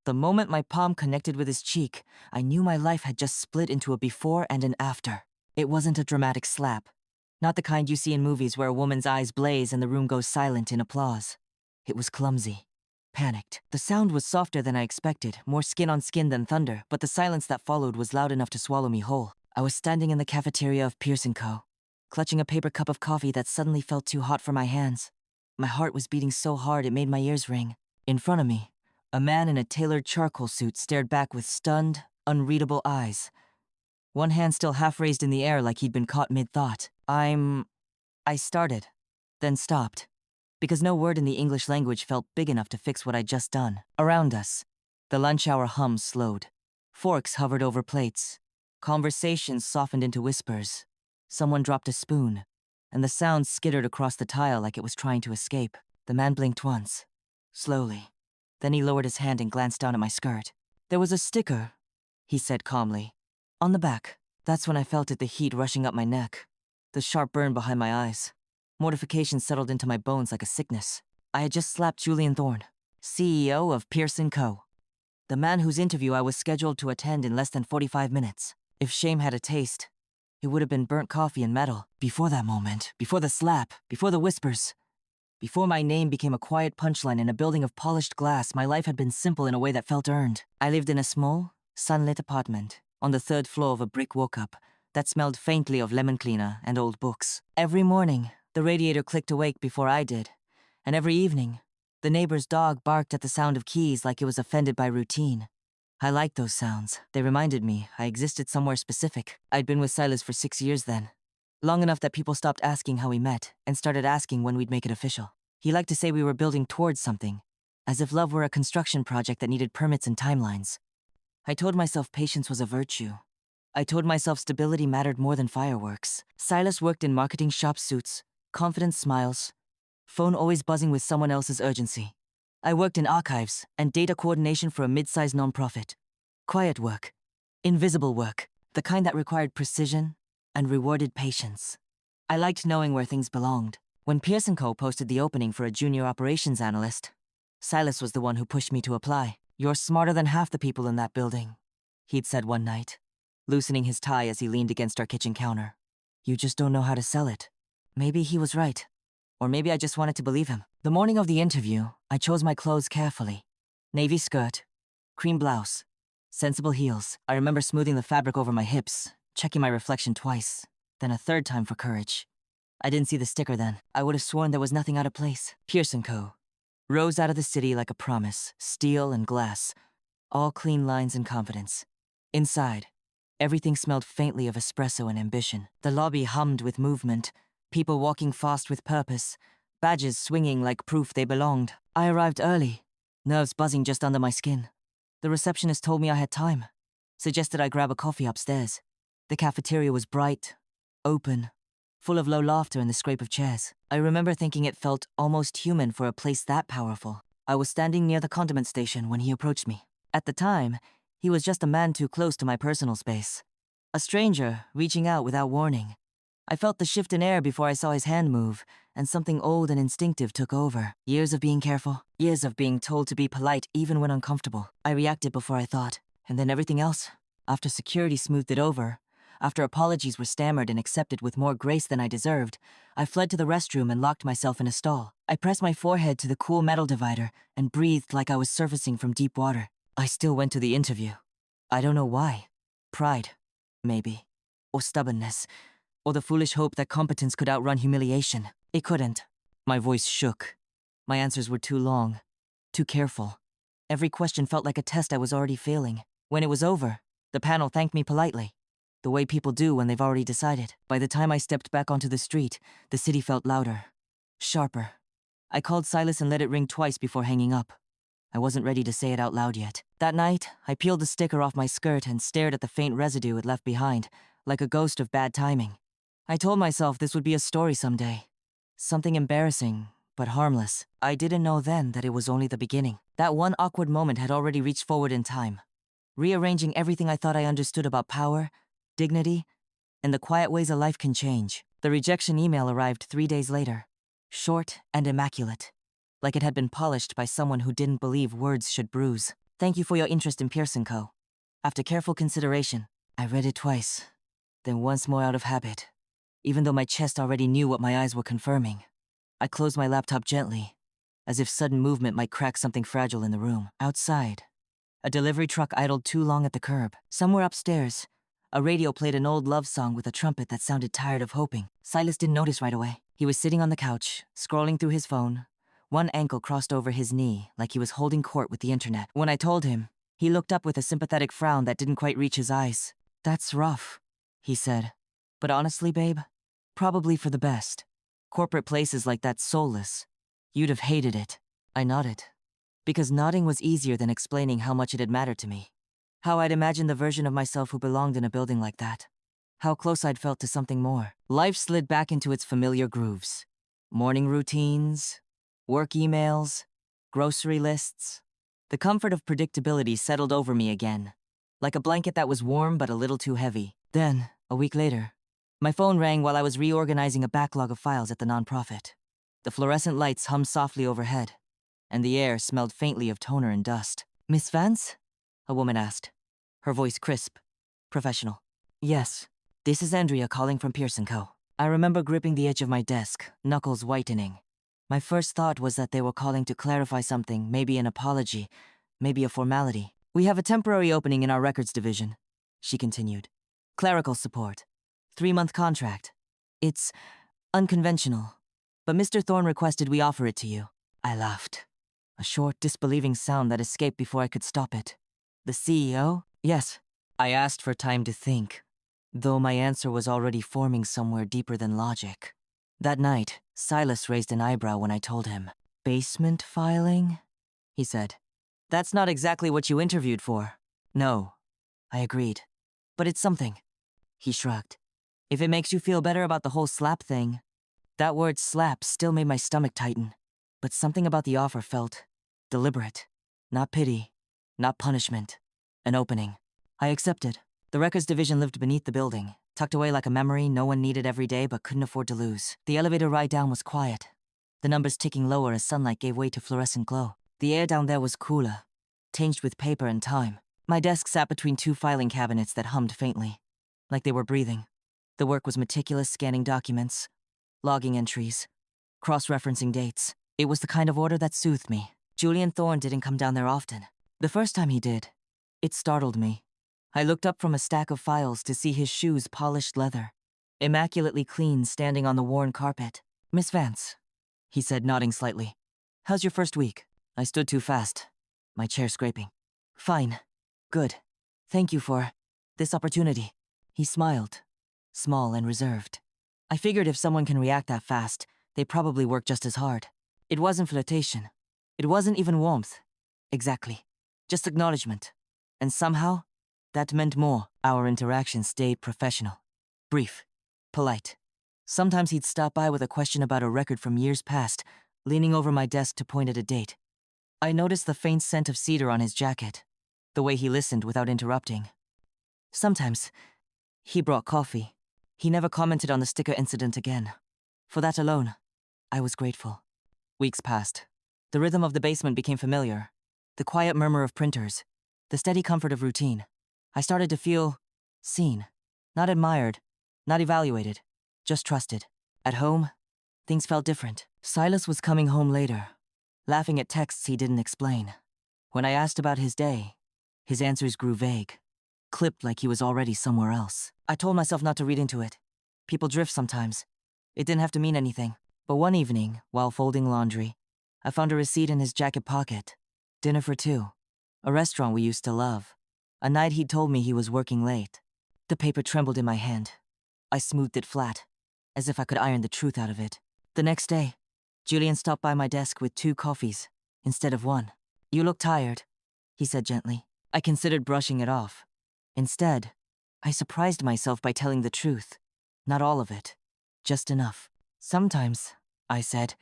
The moment my palm connected with his cheek, I knew my life had just split into a before and an after. It wasn't a dramatic slap. Not the kind you see in movies where a woman's eyes blaze and the room goes silent in applause. It was clumsy. Panicked. The sound was softer than I expected, more skin on skin than thunder, but the silence that followed was loud enough to swallow me whole. I was standing in the cafeteria of Pierce & Co., clutching a paper cup of coffee that suddenly felt too hot for my hands. My heart was beating so hard it made my ears ring. In front of me, a man in a tailored charcoal suit stared back with stunned, unreadable eyes. One hand still half raised in the air like he'd been caught mid-thought. I started, then stopped, because no word in the English language felt big enough to fix what I'd just done. Around us, the lunch hour hum slowed. Forks hovered over plates. Conversations softened into whispers. Someone dropped a spoon, and the sound skittered across the tile like it was trying to escape. The man blinked once, slowly. Then he lowered his hand and glanced down at my skirt. "There was a sticker," he said calmly, "on the back." That's when I felt it, the heat rushing up my neck, the sharp burn behind my eyes. Mortification settled into my bones like a sickness. I had just slapped Julian Thorne, CEO of Pierce & Co., the man whose interview I was scheduled to attend in less than 45 minutes. If shame had a taste, it would have been burnt coffee and metal. Before that moment, before the slap, before the whispers, before my name became a quiet punchline in a building of polished glass, my life had been simple in a way that felt earned. I lived in a small, sunlit apartment on the 3rd floor of a brick walk-up that smelled faintly of lemon cleaner and old books. Every morning, the radiator clicked awake before I did, and every evening, the neighbor's dog barked at the sound of keys like it was offended by routine. I liked those sounds. They reminded me I existed somewhere specific. I'd been with Silas for 6 years then. Long enough that people stopped asking how we met and started asking when we'd make it official. He liked to say we were building towards something, as if love were a construction project that needed permits and timelines. I told myself patience was a virtue. I told myself stability mattered more than fireworks. Silas worked in marketing shop suits, confident smiles, phone always buzzing with someone else's urgency. I worked in archives and data coordination for a mid-sized nonprofit. Quiet work, invisible work, the kind that required precision and rewarded patience. I liked knowing where things belonged. When Pierce & Co. posted the opening for a junior operations analyst, Silas was the one who pushed me to apply. "You're smarter than half the people in that building," he'd said one night, loosening his tie as he leaned against our kitchen counter. "You just don't know how to sell it." Maybe he was right. Or maybe I just wanted to believe him. The morning of the interview, I chose my clothes carefully. Navy skirt, cream blouse, sensible heels. I remember smoothing the fabric over my hips, checking my reflection twice, then a third time for courage. I didn't see the sticker then. I would have sworn there was nothing out of place. Pierce & Co. rose out of the city like a promise, steel and glass, all clean lines and confidence. Inside, everything smelled faintly of espresso and ambition. The lobby hummed with movement, people walking fast with purpose, badges swinging like proof they belonged. I arrived early, nerves buzzing just under my skin. The receptionist told me I had time, suggested I grab a coffee upstairs. The cafeteria was bright, open, full of low laughter and the scrape of chairs. I remember thinking it felt almost human for a place that powerful. I was standing near the condiment station when he approached me. At the time, he was just a man too close to my personal space. A stranger reaching out without warning. I felt the shift in air before I saw his hand move, and something old and instinctive took over. Years of being careful, years of being told to be polite even when uncomfortable. I reacted before I thought, and then everything else. After security smoothed it over, after apologies were stammered and accepted with more grace than I deserved, I fled to the restroom and locked myself in a stall. I pressed my forehead to the cool metal divider and breathed like I was surfacing from deep water. I still went to the interview. I don't know why. Pride, maybe. Or stubbornness. Or the foolish hope that competence could outrun humiliation. It couldn't. My voice shook. My answers were too long, too careful. Every question felt like a test I was already failing. When it was over, the panel thanked me politely, the way people do when they've already decided. By the time I stepped back onto the street, the city felt louder, sharper. I called Silas and let it ring twice before hanging up. I wasn't ready to say it out loud yet. That night, I peeled the sticker off my skirt and stared at the faint residue it left behind, like a ghost of bad timing. I told myself this would be a story someday. Something embarrassing, but harmless. I didn't know then that it was only the beginning. That one awkward moment had already reached forward in time, rearranging everything I thought I understood about power, dignity, and the quiet ways a life can change. The rejection email arrived 3 days later, short and immaculate, like it had been polished by someone who didn't believe words should bruise. Thank you for your interest in Pearson Co. After careful consideration, I read it twice, then once more out of habit, even though my chest already knew what my eyes were confirming. I closed my laptop gently, as if sudden movement might crack something fragile in the room. Outside, a delivery truck idled too long at the curb. Somewhere upstairs, a radio played an old love song with a trumpet that sounded tired of hoping. Silas didn't notice right away. He was sitting on the couch, scrolling through his phone, one ankle crossed over his knee like he was holding court with the internet. When I told him, he looked up with a sympathetic frown that didn't quite reach his eyes. "That's rough," he said. "But honestly, babe, probably for the best. Corporate places like that soulless. You'd have hated it." I nodded, because nodding was easier than explaining how much it had mattered to me. How I'd imagined the version of myself who belonged in a building like that. How close I'd felt to something more. Life slid back into its familiar grooves. Morning routines, work emails, grocery lists. The comfort of predictability settled over me again, like a blanket that was warm but a little too heavy. Then, a week later, my phone rang while I was reorganizing a backlog of files at the nonprofit. The fluorescent lights hummed softly overhead, and the air smelled faintly of toner and dust. "Miss Vance?" a woman asked, her voice crisp, professional. "Yes, this is Andrea calling from Pearson Co." I remember gripping the edge of my desk, knuckles whitening. My first thought was that they were calling to clarify something, maybe an apology, maybe a formality. "We have a temporary opening in our records division," she continued. "Clerical support. 3-month contract. It's unconventional, but Mr. Thorne requested we offer it to you." I laughed. A short, disbelieving sound that escaped before I could stop it. "The CEO?" "Yes." I asked for time to think, though my answer was already forming somewhere deeper than logic. That night, Silas raised an eyebrow when I told him. "Basement filing?" he said. "That's not exactly what you interviewed for." "No," I agreed. "But it's something." He shrugged. "If it makes you feel better about the whole slap thing." That word slap still made my stomach tighten, but something about the offer felt deliberate. Not pity, not punishment. An opening. I accepted. The records division lived beneath the building, tucked away like a memory no one needed every day but couldn't afford to lose. The elevator ride down was quiet, the numbers ticking lower as sunlight gave way to fluorescent glow. The air down there was cooler, tinged with paper and time. My desk sat between 2 filing cabinets that hummed faintly, like they were breathing. The work was meticulous, scanning documents, logging entries, cross-referencing dates. It was the kind of order that soothed me. Julian Thorne didn't come down there often. The first time he did, it startled me. I looked up from a stack of files to see his shoes polished leather, immaculately clean standing on the worn carpet. "Miss Vance," he said, nodding slightly. "How's your first week?" I stood too fast, my chair scraping. "Fine. Good. Thank you for this opportunity." He smiled, small and reserved. I figured if someone can react that fast, they probably work just as hard. It wasn't flirtation. It wasn't even warmth. Exactly. Just acknowledgement. And somehow, that meant more. Our interaction stayed professional. Brief. Polite. Sometimes he'd stop by with a question about a record from years past, leaning over my desk to point at a date. I noticed the faint scent of cedar on his jacket, the way he listened without interrupting. Sometimes, he brought coffee. He never commented on the sticker incident again. For that alone, I was grateful. Weeks passed. The rhythm of the basement became familiar. The quiet murmur of printers. The steady comfort of routine. I started to feel seen. Not admired. Not evaluated. Just trusted. At home, things felt different. Silas was coming home later, laughing at texts he didn't explain. When I asked about his day, his answers grew vague, clipped like he was already somewhere else. I told myself not to read into it. People drift sometimes. It didn't have to mean anything. But one evening, while folding laundry, I found a receipt in his jacket pocket. Dinner for 2. A restaurant we used to love. A night he'd told me he was working late. The paper trembled in my hand. I smoothed it flat, as if I could iron the truth out of it. The next day, Julian stopped by my desk with 2 coffees, instead of 1. "You look tired," he said gently. I considered brushing it off. Instead, I surprised myself by telling the truth. Not all of it. Just enough. "Sometimes," I said,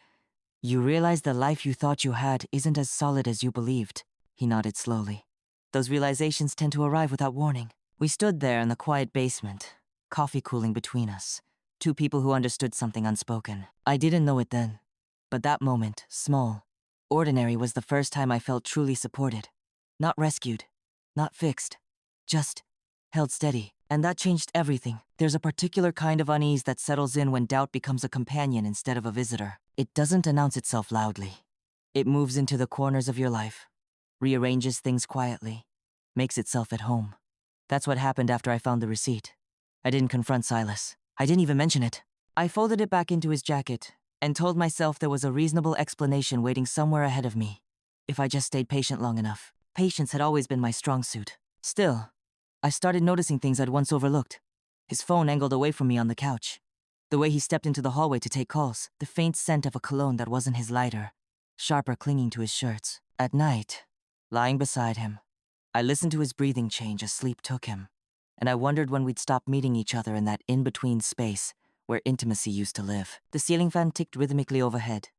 "you realize the life you thought you had isn't as solid as you believed." He nodded slowly. "Those realizations tend to arrive without warning." We stood there in the quiet basement, coffee cooling between us. 2 people who understood something unspoken. I didn't know it then, but that moment, small, ordinary, was the first time I felt truly supported. Not rescued. Not fixed. Just held steady. And that changed everything. There's a particular kind of unease that settles in when doubt becomes a companion instead of a visitor. It doesn't announce itself loudly. It moves into the corners of your life, rearranges things quietly, makes itself at home. That's what happened after I found the receipt. I didn't confront Silas. I didn't even mention it. I folded it back into his jacket and told myself there was a reasonable explanation waiting somewhere ahead of me, if I just stayed patient long enough. Patience had always been my strong suit. Still, I started noticing things I'd once overlooked. His phone angled away from me on the couch. The way he stepped into the hallway to take calls. The faint scent of a cologne that wasn't his lighter, sharper clinging to his shirts. At night, lying beside him, I listened to his breathing change as sleep took him. And I wondered when we'd stop meeting each other in that in-between space where intimacy used to live. The ceiling fan ticked rhythmically overhead,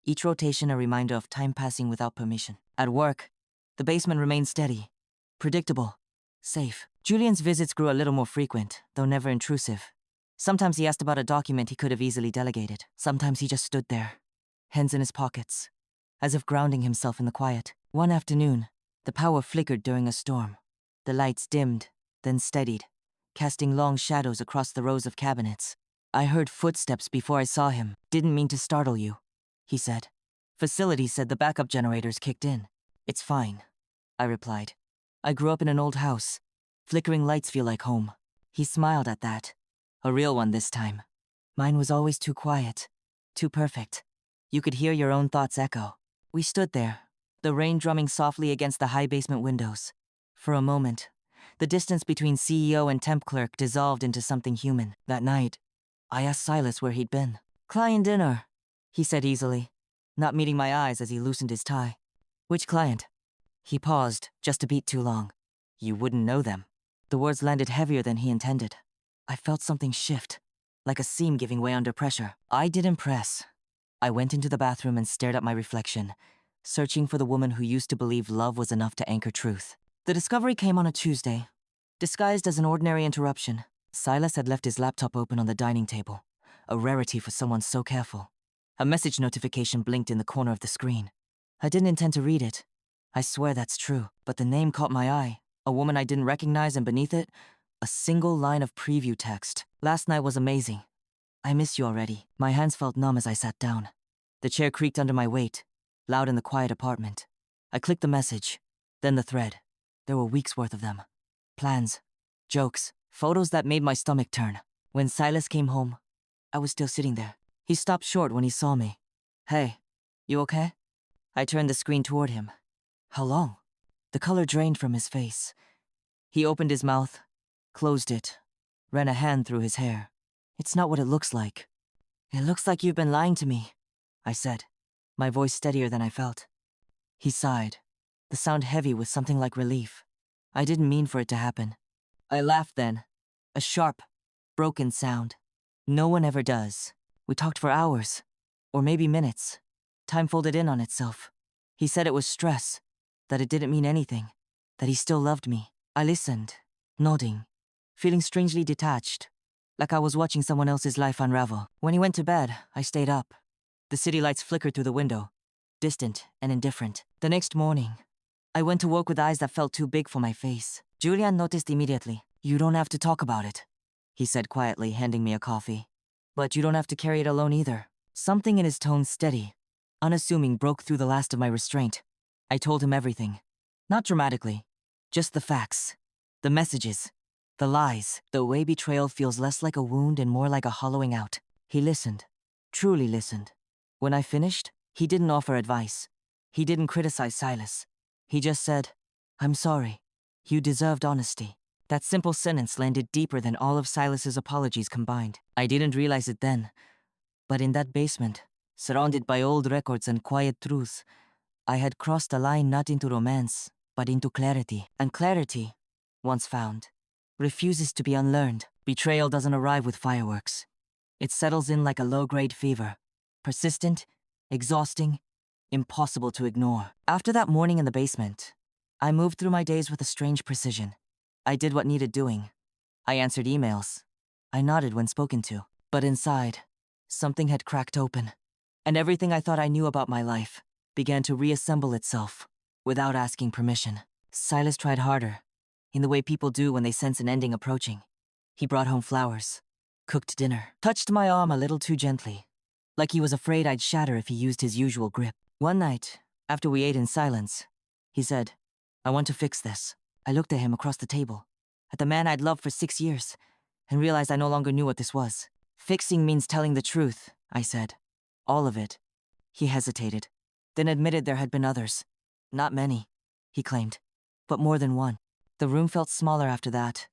each rotation a reminder of time passing without permission. At work, the basement remained steady, predictable, safe. Julian's visits grew a little more frequent, though never intrusive. Sometimes he asked about a document he could have easily delegated. Sometimes he just stood there, hands in his pockets, as if grounding himself in the quiet. One afternoon, the power flickered during a storm. The lights dimmed, then steadied, casting long shadows across the rows of cabinets. I heard footsteps before I saw him. Didn't mean to startle you, he said. Facility said the backup generators kicked in. It's fine, I replied. I grew up in an old house. Flickering lights feel like home. He smiled at that. A real one this time. Mine was always too quiet, too perfect. You could hear your own thoughts echo. We stood there, the rain drumming softly against the high basement windows. For a moment, the distance between CEO and temp clerk dissolved into something human. That night, I asked Silas where he'd been. Client dinner, he said easily, not meeting my eyes as he loosened his tie. Which client? He paused, just a beat too long. You wouldn't know them. The words landed heavier than he intended. I felt something shift, like a seam giving way under pressure. I didn't press. I went into the bathroom and stared at my reflection, searching for the woman who used to believe love was enough to anchor truth. The discovery came on a Tuesday, disguised as an ordinary interruption. Silas had left his laptop open on the dining table, a rarity for someone so careful. A message notification blinked in the corner of the screen. I didn't intend to read it. I swear that's true, but the name caught my eye. A woman I didn't recognize, and beneath it, a single line of preview text. Last night was amazing. I miss you already. My hands felt numb as I sat down. The chair creaked under my weight, loud in the quiet apartment. I clicked the message, then the thread. There were weeks' worth of them. Plans, jokes, photos that made my stomach turn. When Silas came home, I was still sitting there. He stopped short when he saw me. Hey, you okay? I turned the screen toward him. How long? The color drained from his face. He opened his mouth, closed it, ran a hand through his hair. It's not what it looks like. It looks like you've been lying to me, I said, my voice steadier than I felt. He sighed, the sound heavy with something like relief. I didn't mean for it to happen. I laughed then, a sharp, broken sound. No one ever does. We talked for hours, or maybe minutes. Time folded in on itself. He said it was stress, that it didn't mean anything, that he still loved me. I listened, nodding, feeling strangely detached, like I was watching someone else's life unravel. When he went to bed, I stayed up. The city lights flickered through the window, distant and indifferent. The next morning, I went to work with eyes that felt too big for my face. Julian noticed immediately. You don't have to talk about it, he said quietly, handing me a coffee. But you don't have to carry it alone either. Something in his tone, steady, unassuming, broke through the last of my restraint. I told him everything. Not dramatically, just the facts, the messages, the lies. The way betrayal feels less like a wound and more like a hollowing out. He listened, truly listened. When I finished, he didn't offer advice. He didn't criticize Silas. He just said, I'm sorry. You deserved honesty. That simple sentence landed deeper than all of Silas's apologies combined. I didn't realize it then, but in that basement, surrounded by old records and quiet truths, I had crossed a line not into romance, but into clarity. And clarity, once found, refuses to be unlearned. Betrayal doesn't arrive with fireworks. It settles in like a low-grade fever, persistent, exhausting, impossible to ignore. After that morning in the basement, I moved through my days with a strange precision. I did what needed doing. I answered emails. I nodded when spoken to. But inside, something had cracked open, and everything I thought I knew about my life began to reassemble itself without asking permission. Silas tried harder, in the way people do when they sense an ending approaching. He brought home flowers, cooked dinner, touched my arm a little too gently, like he was afraid I'd shatter if he used his usual grip. One night, after we ate in silence, he said, "I want to fix this." I looked at him across the table, at the man I'd loved for 6 years, and realized I no longer knew what this was. "Fixing means telling the truth," I said. "All of it." He hesitated, then admitted there had been others. "Not many," he claimed, "but more than one." The room felt smaller after that,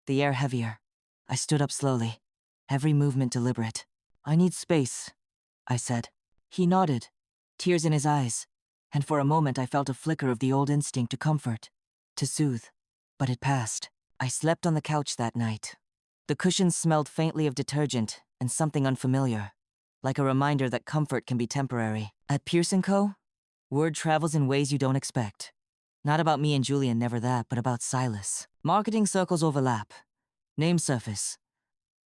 the air heavier. I stood up slowly, every movement deliberate. "I need space," I said. He nodded, tears in his eyes, and for a moment I felt a flicker of the old instinct to comfort, to soothe. But it passed. I slept on the couch that night. The cushions smelled faintly of detergent and something unfamiliar, like a reminder that comfort can be temporary. At Pearson Co., word travels in ways you don't expect. Not about me and Julian, never that, but about Silas. Marketing circles overlap. Names surface.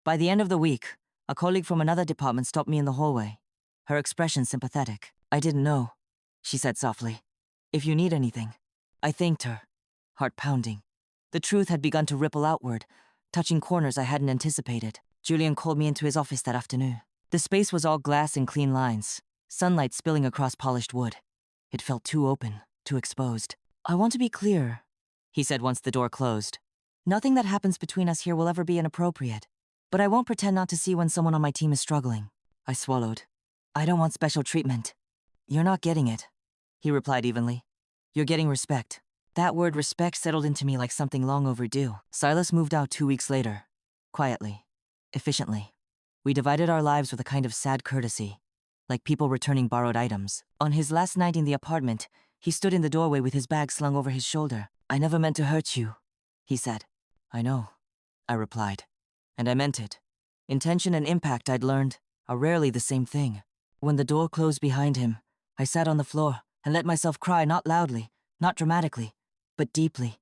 By the end of the week, a colleague from another department stopped me in the hallway, her expression sympathetic. "I didn't know," she said softly. "If you need anything." I thanked her, heart pounding. The truth had begun to ripple outward, touching corners I hadn't anticipated. Julian called me into his office that afternoon. The space was all glass and clean lines, sunlight spilling across polished wood. It felt too open, too exposed. "I want to be clear," he said once the door closed. "Nothing that happens between us here will ever be inappropriate. But I won't pretend not to see when someone on my team is struggling." I swallowed. "I don't want special treatment." "You're not getting it," he replied evenly. "You're getting respect." That word respect settled into me like something long overdue. Silas moved out 2 weeks later. Quietly. Efficiently. We divided our lives with a kind of sad courtesy, like people returning borrowed items. On his last night in the apartment, he stood in the doorway with his bag slung over his shoulder. "I never meant to hurt you," he said. "I know," I replied. And I meant it. Intention and impact, I'd learned, are rarely the same thing. When the door closed behind him, I sat on the floor and let myself cry, not loudly, not dramatically, but deeply,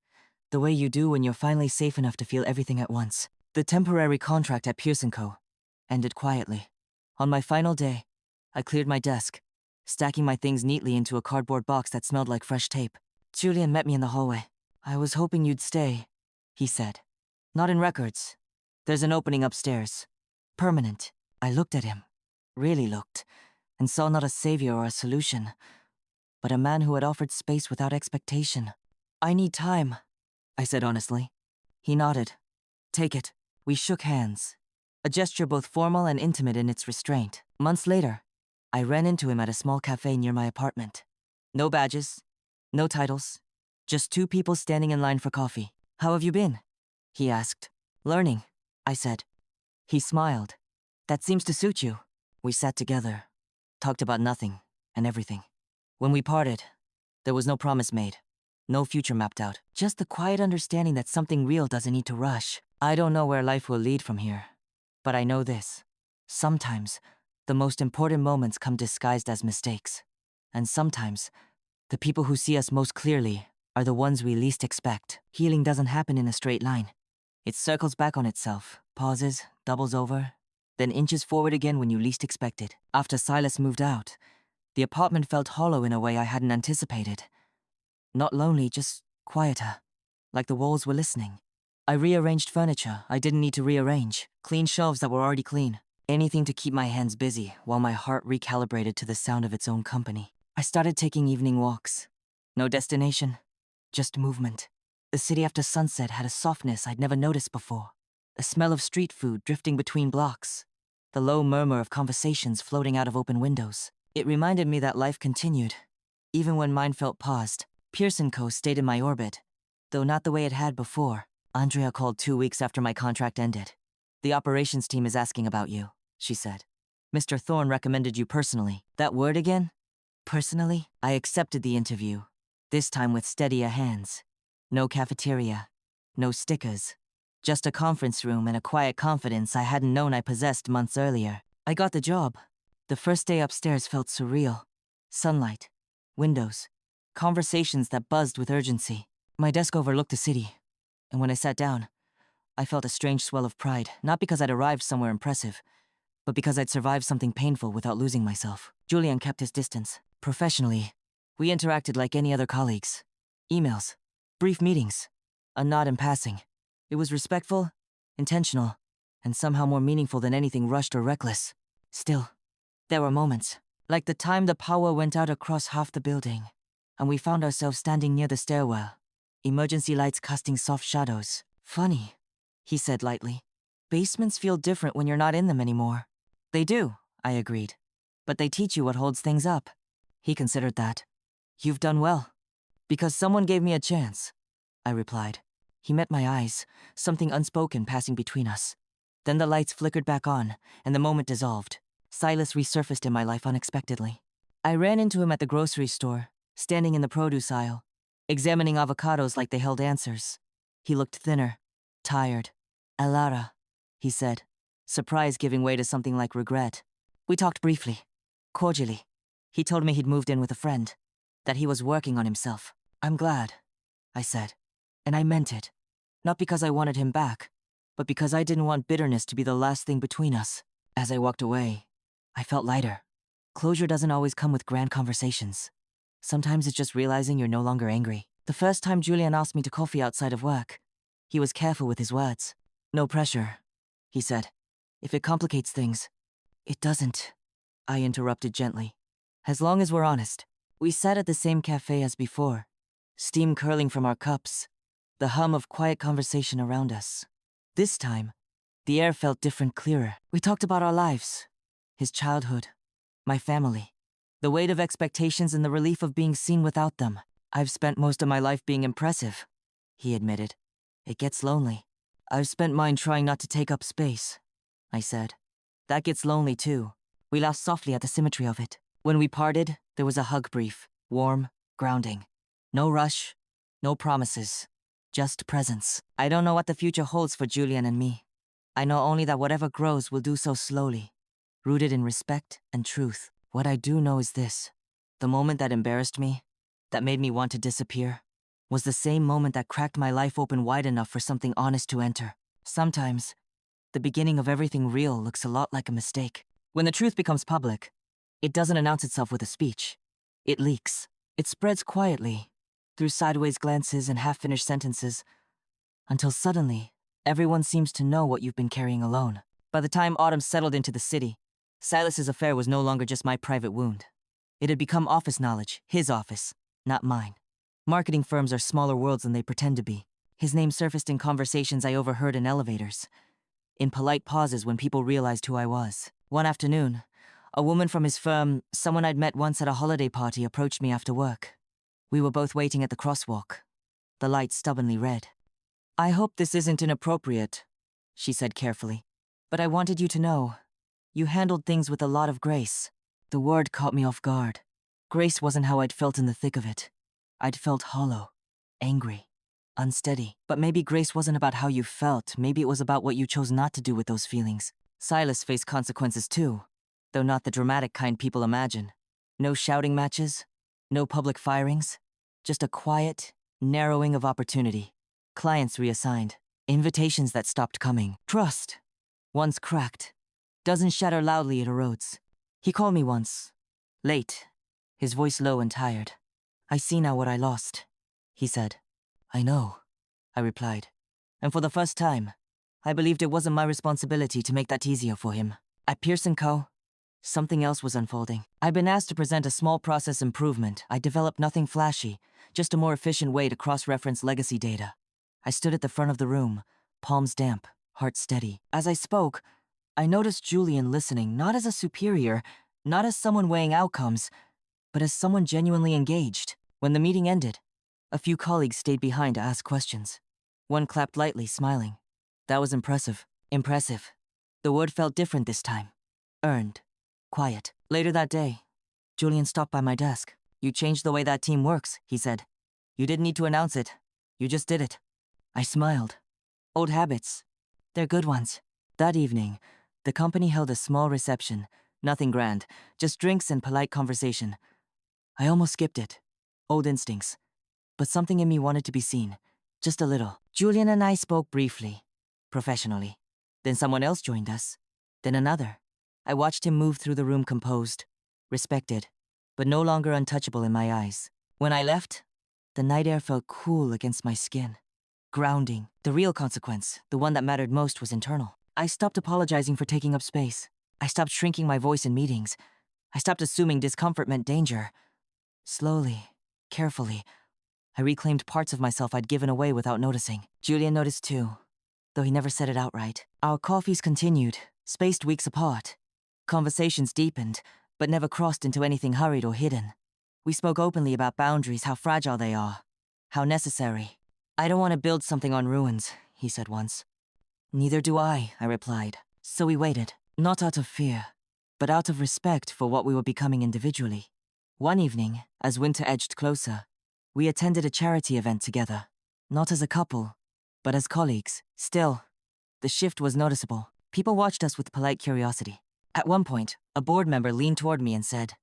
the way you do when you're finally safe enough to feel everything at once. The temporary contract at Pearson Co. ended quietly. On my final day, I cleared my desk, stacking my things neatly into a cardboard box that smelled like fresh tape. Julian met me in the hallway. "I was hoping you'd stay," he said. "Not in records. There's an opening upstairs. Permanent." I looked at him, really looked, and saw not a savior or a solution, but a man who had offered space without expectation. "I need time," I said honestly. He nodded. "Take it." We shook hands, a gesture both formal and intimate in its restraint. Months later, I ran into him at a small cafe near my apartment. No badges, no titles, just two people standing in line for coffee. "How have you been?" he asked. "Learning," I said. He smiled. "That seems to suit you." We sat together, talked about nothing and everything. When we parted, there was no promise made, no future mapped out, just the quiet understanding that something real doesn't need to rush. I don't know where life will lead from here, but I know this. Sometimes, the most important moments come disguised as mistakes. And sometimes, the people who see us most clearly are the ones we least expect. Healing doesn't happen in a straight line. It circles back on itself, pauses, doubles over, then inches forward again when you least expect it. After Silas moved out, the apartment felt hollow in a way I hadn't anticipated. Not lonely, just quieter, like the walls were listening. I rearranged furniture I didn't need to rearrange, cleaned shelves that were already clean. Anything to keep my hands busy while my heart recalibrated to the sound of its own company. I started taking evening walks. No destination, just movement. The city after sunset had a softness I'd never noticed before. The smell of street food drifting between blocks. The low murmur of conversations floating out of open windows. It reminded me that life continued, even when mine felt paused. Pearson Co. stayed in my orbit, though not the way it had before. Andrea called 2 weeks after my contract ended. "The operations team is asking about you," she said. "Mr. Thorne recommended you personally." That word again? Personally? I accepted the interview, this time with steadier hands. No cafeteria, no stickers, just a conference room and a quiet confidence I hadn't known I possessed months earlier. I got the job. The first day upstairs felt surreal. Sunlight, windows, conversations that buzzed with urgency. My desk overlooked the city, and when I sat down, I felt a strange swell of pride, not because I'd arrived somewhere impressive, but because I'd survived something painful without losing myself. Julian kept his distance. Professionally, we interacted like any other colleagues. Emails, Brief meetings. A nod in passing. It was respectful, intentional, and somehow more meaningful than anything rushed or reckless. Still, there were moments, like the time the power went out across half the building, and we found ourselves standing near the stairwell, emergency lights casting soft shadows. Funny, he said lightly. Basements feel different when you're not in them anymore. They do, I agreed. But they teach you what holds things up. He considered that. You've done well. Because someone gave me a chance, I replied. He met my eyes, something unspoken passing between us. Then the lights flickered back on, and the moment dissolved. Silas resurfaced in my life unexpectedly. I ran into him at the grocery store, standing in the produce aisle, examining avocados like they held answers. He looked thinner, tired. Elara, he said, surprise giving way to something like regret. We talked briefly, cordially. He told me he'd moved in with a friend, that he was working on himself. I'm glad, I said, and I meant it. Not because I wanted him back, but because I didn't want bitterness to be the last thing between us. As I walked away, I felt lighter. Closure doesn't always come with grand conversations. Sometimes it's just realizing you're no longer angry. The first time Julian asked me to coffee outside of work, he was careful with his words. No pressure, he said. If it complicates things, it doesn't, I interrupted gently. As long as we're honest. We sat at the same cafe as before, steam curling from our cups, the hum of quiet conversation around us. This time, the air felt different, clearer. We talked about our lives, his childhood, my family, the weight of expectations and the relief of being seen without them. I've spent most of my life being impressive, he admitted. It gets lonely. I've spent mine trying not to take up space, I said. That gets lonely too. We laughed softly at the symmetry of it. When we parted, there was a hug brief, warm, grounding. No rush, no promises, just presence. I don't know what the future holds for Julian and me. I know only that whatever grows will do so slowly, rooted in respect and truth. What I do know is this. The moment that embarrassed me, that made me want to disappear, was the same moment that cracked my life open wide enough for something honest to enter. Sometimes, the beginning of everything real looks a lot like a mistake. When the truth becomes public, it doesn't announce itself with a speech. It leaks. It spreads quietly, through sideways glances and half-finished sentences, until suddenly, everyone seems to know what you've been carrying alone. By the time autumn settled into the city, Silas's affair was no longer just my private wound. It had become office knowledge, his office, not mine. Marketing firms are smaller worlds than they pretend to be. His name surfaced in conversations I overheard in elevators, in polite pauses when people realized who I was. One afternoon, a woman from his firm, someone I'd met once at a holiday party, approached me after work. We were both waiting at the crosswalk, the light stubbornly red. I hope this isn't inappropriate, she said carefully, but I wanted you to know, you handled things with a lot of grace. The word caught me off guard. Grace wasn't how I'd felt in the thick of it. I'd felt hollow, angry, unsteady. But maybe grace wasn't about how you felt, maybe it was about what you chose not to do with those feelings. Silas faced consequences too, though not the dramatic kind people imagine. No shouting matches, no public firings, just a quiet, narrowing of opportunity. Clients reassigned, invitations that stopped coming. Trust, once cracked, doesn't shatter loudly, it erodes. He called me once, late, his voice low and tired. I see now what I lost, he said. I know, I replied. And for the first time, I believed it wasn't my responsibility to make that easier for him. At Pearson Co., something else was unfolding. I'd been asked to present a small process improvement. I developed nothing flashy, just a more efficient way to cross-reference legacy data. I stood at the front of the room, palms damp, heart steady. As I spoke, I noticed Julian listening, not as a superior, not as someone weighing outcomes, but as someone genuinely engaged. When the meeting ended, a few colleagues stayed behind to ask questions. One clapped lightly, smiling. That was impressive. Impressive. The word felt different this time. Earned. Quiet. Later that day, Julian stopped by my desk. You changed the way that team works, he said. You didn't need to announce it. You just did it. I smiled. Old habits. They're good ones. That evening, the company held a small reception. Nothing grand, just drinks and polite conversation. I almost skipped it. Old instincts. But something in me wanted to be seen. Just a little. Julian and I spoke briefly, professionally. Then someone else joined us. Then another. I watched him move through the room composed, respected, but no longer untouchable in my eyes. When I left, The night air felt cool against my skin. Grounding. The real consequence, the one that mattered most, was internal. I stopped apologizing for taking up space. I stopped shrinking my voice in meetings. I stopped assuming discomfort meant danger. Slowly, carefully, I reclaimed parts of myself I'd given away without noticing. Julian noticed too, though he never said it outright. Our coffees continued, spaced weeks apart. Conversations deepened, but never crossed into anything hurried or hidden. We spoke openly about boundaries, how fragile they are, how necessary. "I don't want to build something on ruins," he said once. "Neither do I replied. So we waited, not out of fear, but out of respect for what we were becoming individually. One evening, as winter edged closer, we attended a charity event together, not as a couple, but as colleagues. Still, the shift was noticeable. People watched us with polite curiosity. At one point, a board member leaned toward me and said,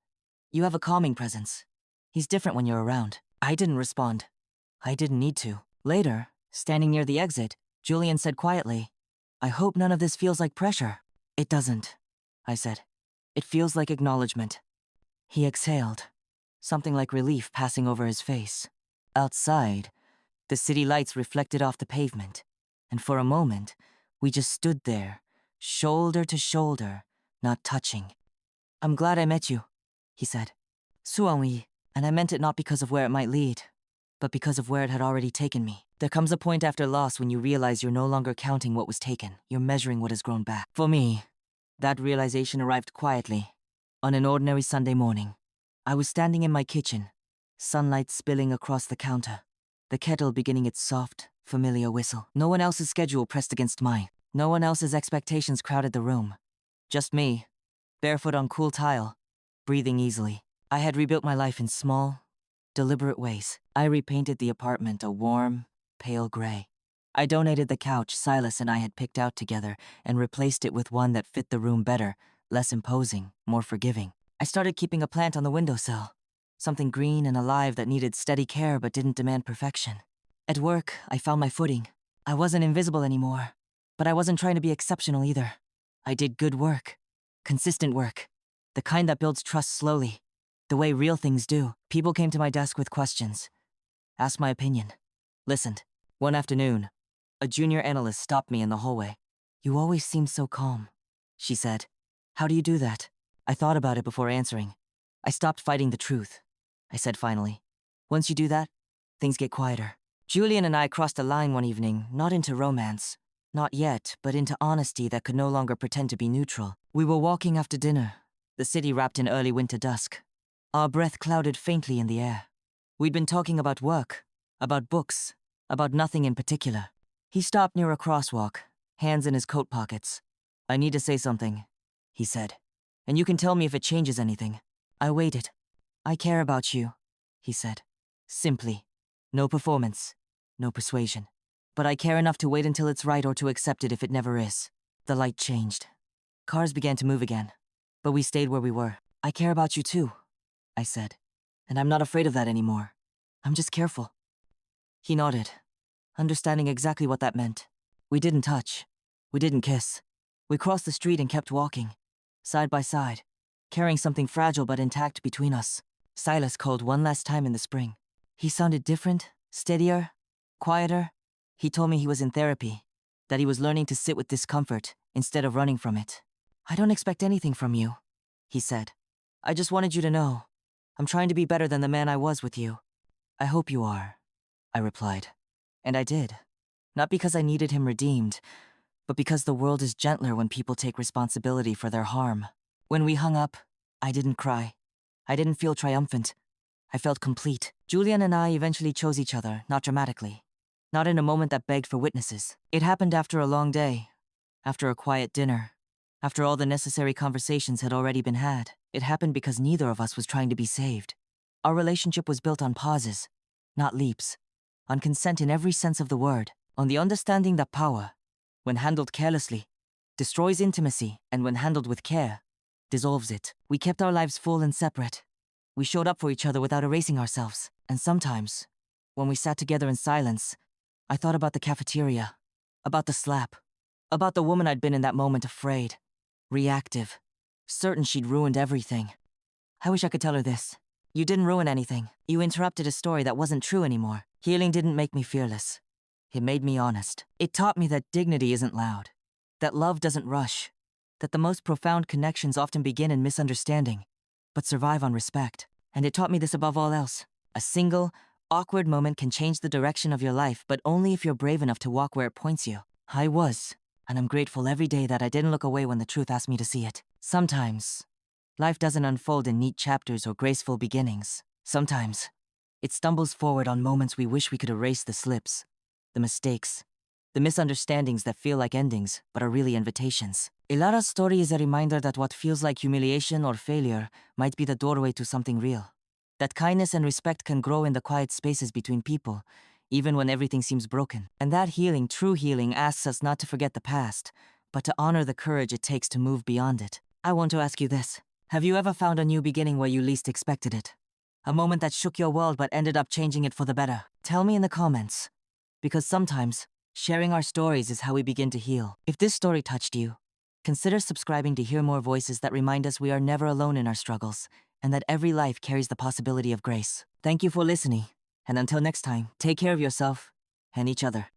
"You have a calming presence. He's different when you're around." I didn't respond. I didn't need to. Later, standing near the exit, Julian said quietly, "I hope none of this feels like pressure." "It doesn't," I said. "It feels like acknowledgement." He exhaled, something like relief passing over his face. Outside, the city lights reflected off the pavement, and for a moment, we just stood there, shoulder to shoulder, not touching. "I'm glad I met you," he said. "Suanwi," and I meant it not because of where it might lead, but because of where it had already taken me. There comes a point after loss when you realize you're no longer counting what was taken, you're measuring what has grown back. For me, that realization arrived quietly, on an ordinary Sunday morning. I was standing in my kitchen, sunlight spilling across the counter, the kettle beginning its soft, familiar whistle. No one else's schedule pressed against mine. No one else's expectations crowded the room. Just me, barefoot on cool tile, breathing easily. I had rebuilt my life in small, deliberate ways. I repainted the apartment a warm, pale gray. I donated the couch Silas and I had picked out together and replaced it with one that fit the room better, less imposing, more forgiving. I started keeping a plant on the windowsill, something green and alive that needed steady care but didn't demand perfection. At work, I found my footing. I wasn't invisible anymore, but I wasn't trying to be exceptional either. I did good work, consistent work, the kind that builds trust slowly, the way real things do. People came to my desk with questions, asked my opinion, listened. One afternoon, a junior analyst stopped me in the hallway. "You always seem so calm," she said. "How do you do that?" I thought about it before answering. "I stopped fighting the truth," I said finally. "Once you do that, things get quieter." Julian and I crossed a line one evening, not into romance, not yet, but into honesty that could no longer pretend to be neutral. We were walking after dinner, the city wrapped in early winter dusk. Our breath clouded faintly in the air. We'd been talking about work, about books, about nothing in particular. He stopped near a crosswalk, hands in his coat pockets. "I need to say something," he said, "and you can tell me if it changes anything." I waited. "I care about you," he said. Simply. No performance, no persuasion. "But I care enough to wait until it's right or to accept it if it never is." The light changed. Cars began to move again, but we stayed where we were. "I care about you too," I said, "and I'm not afraid of that anymore. I'm just careful." He nodded, understanding exactly what that meant. We didn't touch. We didn't kiss. We crossed the street and kept walking, side by side, carrying something fragile but intact between us. Silas called one last time in the spring. He sounded different, steadier, quieter. He told me he was in therapy, that he was learning to sit with discomfort instead of running from it. "I don't expect anything from you," he said. "I just wanted you to know. I'm trying to be better than the man I was with you." "I hope you are," I replied. And I did. Not because I needed him redeemed, but because the world is gentler when people take responsibility for their harm. When we hung up, I didn't cry. I didn't feel triumphant. I felt complete. Julian and I eventually chose each other, not dramatically. Not in a moment that begged for witnesses. It happened after a long day, after a quiet dinner, after all the necessary conversations had already been had. It happened because neither of us was trying to be saved. Our relationship was built on pauses, not leaps, on consent in every sense of the word, on the understanding that power, when handled carelessly, destroys intimacy, and when handled with care, dissolves it. We kept our lives full and separate. We showed up for each other without erasing ourselves. And sometimes, when we sat together in silence, I thought about the cafeteria, about the slap, about the woman I'd been in that moment, afraid, reactive, certain she'd ruined everything. I wish I could tell her this. You didn't ruin anything. You interrupted a story that wasn't true anymore. Healing didn't make me fearless. It made me honest. It taught me that dignity isn't loud, that love doesn't rush, that the most profound connections often begin in misunderstanding, but survive on respect. And it taught me this above all else. A single, awkward moment can change the direction of your life, but only if you're brave enough to walk where it points you. I was, and I'm grateful every day that I didn't look away when the truth asked me to see it. Sometimes, life doesn't unfold in neat chapters or graceful beginnings. Sometimes, it stumbles forward on moments we wish we could erase the slips, the mistakes, the misunderstandings that feel like endings but are really invitations. Elara's story is a reminder that what feels like humiliation or failure might be the doorway to something real. That kindness and respect can grow in the quiet spaces between people, even when everything seems broken. And that healing, true healing, asks us not to forget the past, but to honor the courage it takes to move beyond it. I want to ask you this. Have you ever found a new beginning where you least expected it? A moment that shook your world but ended up changing it for the better? Tell me in the comments. Because sometimes, sharing our stories is how we begin to heal. If this story touched you, consider subscribing to hear more voices that remind us we are never alone in our struggles, and that every life carries the possibility of grace. Thank you for listening, and until next time, take care of yourself and each other.